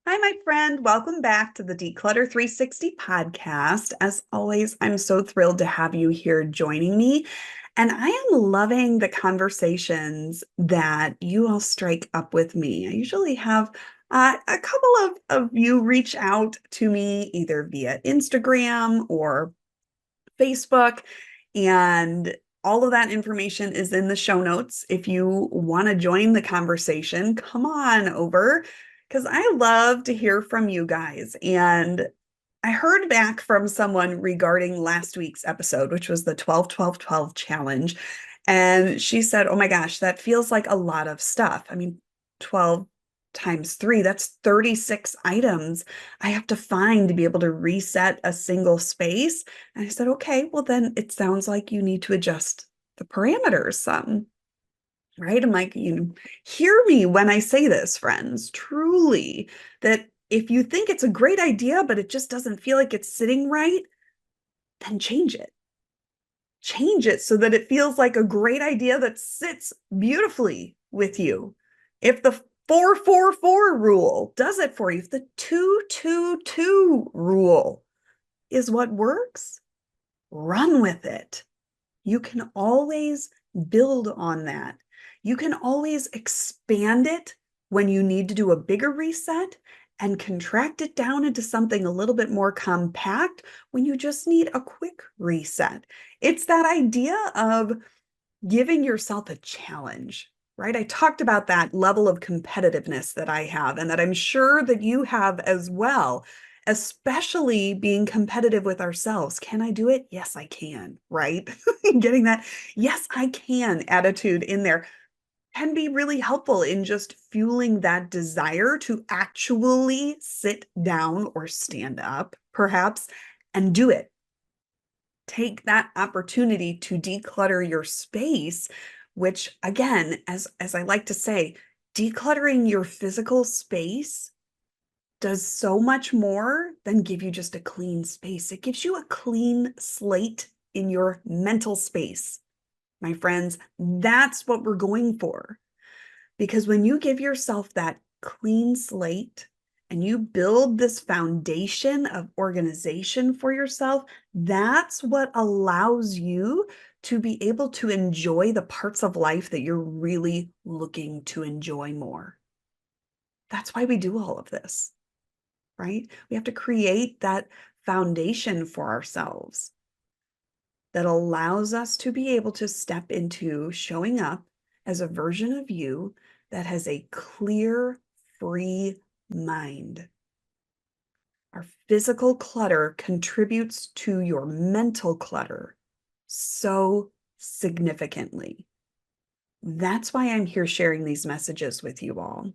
Hi, my friend. Welcome back to the Declutter 360 podcast. As always, I'm so thrilled to have you here joining me. And I am loving the conversations that you all strike up with me. I usually have a couple of you reach out to me either via Instagram or Facebook. And all of that information is in the show notes. If you want to join the conversation, come on over because I love to hear from you guys. And I heard back from someone regarding last week's episode, which was the 12 12 12 challenge. And she said, "Oh my gosh, that feels like a lot of stuff." I mean, 12 times three, that's 36 items I have to find to be able to reset a single space. And I said, "Okay, well, then it sounds like you need to adjust the parameters some." Right? I'm like, hear me when I say this, friends, truly, that if you think it's a great idea, but it just doesn't feel like it's sitting right, then change it. Change it so that it feels like a great idea that sits beautifully with you. If the 4 4 4 rule does it for you, if the 2 2 2 rule is what works, run with it. You can always build on that. You can always expand it when you need to do a bigger reset and contract it down into something a little bit more compact when you just need a quick reset. It's that idea of giving yourself a challenge, right? I talked about that level of competitiveness that I have and that I'm sure that you have as well, especially being competitive with ourselves. Can I do it? Yes, I can, right? Getting that, yes, I can attitude in there can be really helpful in just fueling that desire to actually sit down or stand up, perhaps, and do it. Take that opportunity to declutter your space, which again, as I like to say, decluttering your physical space does so much more than give you just a clean space. It gives you a clean slate in your mental space. My friends, that's what we're going for. Because when you give yourself that clean slate and you build this foundation of organization for yourself, that's what allows you to be able to enjoy the parts of life that you're really looking to enjoy more. That's why we do all of this, right? We have to create that foundation for ourselves that allows us to be able to step into showing up as a version of you that has a clear, free mind. Our physical clutter contributes to your mental clutter so significantly. That's why I'm here sharing these messages with you all.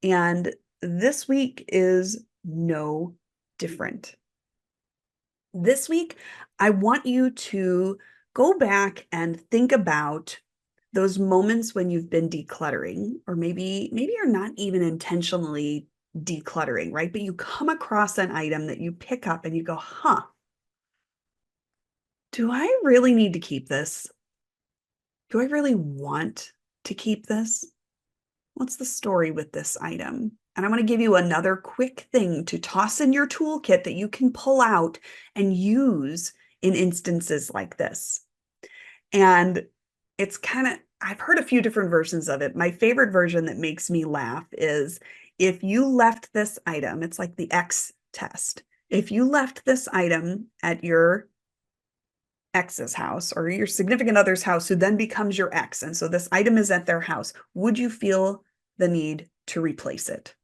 And this week is no different. This week, I want you to go back and think about those moments when you've been decluttering, or maybe you're not even intentionally decluttering, right? But you come across an item that you pick up and you go, huh, do I really need to keep this? Do I really want to keep this? What's the story with this item? And I want to give you another quick thing to toss in your toolkit that you can pull out and use in instances like this. And it's kind of, I've heard a few different versions of it. My favorite version that makes me laugh is if you left this item, it's like the X test. If you left this item at your ex's house or your significant other's house, who then becomes your ex, and so this item is at their house, would you feel the need to replace it?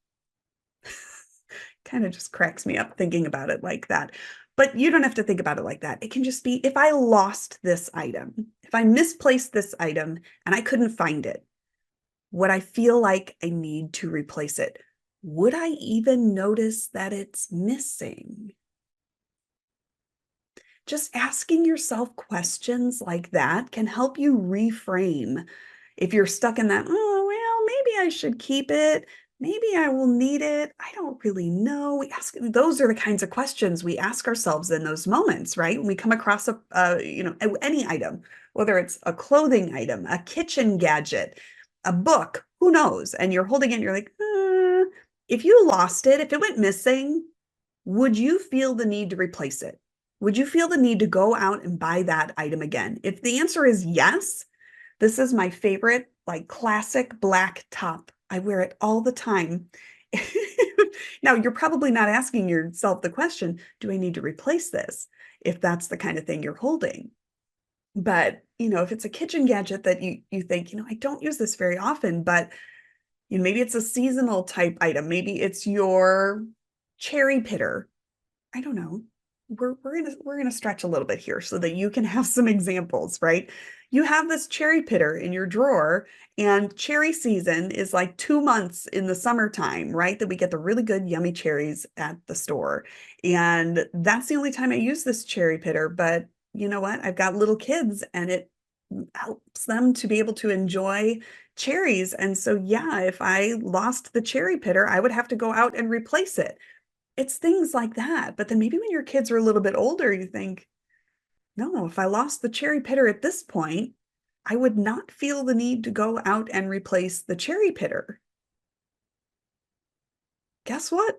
Kind of just cracks me up thinking about it like that. But you don't have to think about it like that. It can just be if I lost this item, if I misplaced this item and I couldn't find it, would I feel like I need to replace it? Would I even notice that it's missing? Just asking yourself questions like that can help you reframe. If you're stuck in that, oh, well, maybe I should keep it. Maybe I will need it. I don't really know. Those are the kinds of questions we ask ourselves in those moments, right? When we come across any item, whether it's a clothing item, a kitchen gadget, a book, who knows? And you're holding it and you're like, If you lost it, if it went missing, would you feel the need to replace it? Would you feel the need to go out and buy that item again? If the answer is yes, this is my favorite, like classic black top. I wear it all the time. Now, you're probably not asking yourself the question, do I need to replace this? If that's the kind of thing you're holding. But, if it's a kitchen gadget that you think, I don't use this very often, but maybe it's a seasonal type item. Maybe it's your cherry pitter. I don't know. We're gonna stretch a little bit here so that you can have some examples, right? You have this cherry pitter in your drawer, and cherry season is like 2 months in the summertime, right? That we get the really good, yummy cherries at the store. And that's the only time I use this cherry pitter. But you know what? I've got little kids, and it helps them to be able to enjoy cherries. And so, yeah, if I lost the cherry pitter, I would have to go out and replace it. It's things like that. But then maybe when your kids are a little bit older, you think, no, if I lost the cherry pitter at this point, I would not feel the need to go out and replace the cherry pitter. Guess what?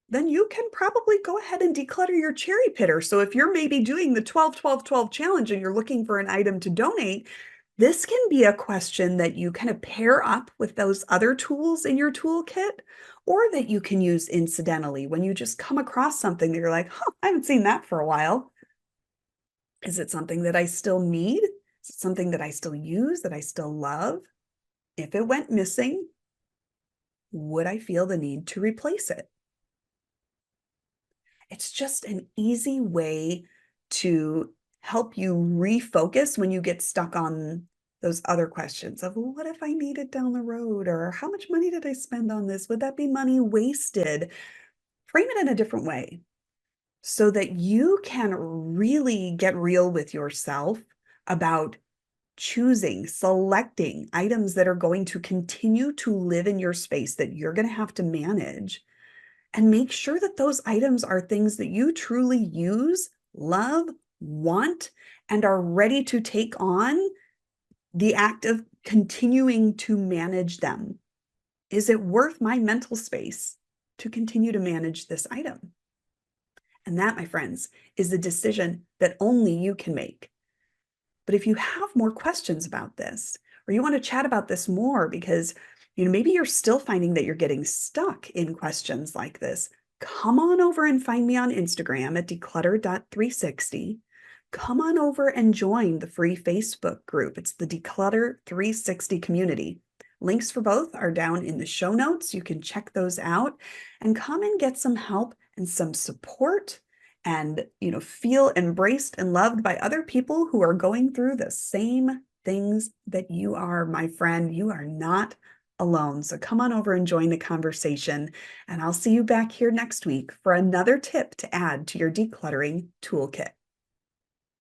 Then you can probably go ahead and declutter your cherry pitter. So if you're maybe doing the 12, 12, 12 challenge and you're looking for an item to donate, this can be a question that you kind of pair up with those other tools in your toolkit, or that you can use incidentally when you just come across something that you're like, huh, I haven't seen that for a while. Is it something that I still need? Is it something that I still use, that I still love? If it went missing, would I feel the need to replace it? It's just an easy way to help you refocus when you get stuck on those other questions of, well, what if I need it down the road? Or how much money did I spend on this? Would that be money wasted? Frame it in a different way so that you can really get real with yourself about choosing, selecting items that are going to continue to live in your space that you're going to have to manage, and make sure that those items are things that you truly use, love, want, and are ready to take on the act of continuing to manage them. Is it worth my mental space to continue to manage this item? And that, my friends, is a decision that only you can make. But if you have more questions about this, or you want to chat about this more because maybe you're still finding that you're getting stuck in questions like this, come on over and find me on Instagram at declutter.360. Come on over and join the free Facebook group. It's the Declutter 360 community. Links for both are down in the show notes. You can check those out and come and get some help and some support, and feel embraced and loved by other people who are going through the same things that you are. My friend, you are not alone. So come on over and join the conversation, and I'll see you back here next week for another tip to add to your decluttering toolkit.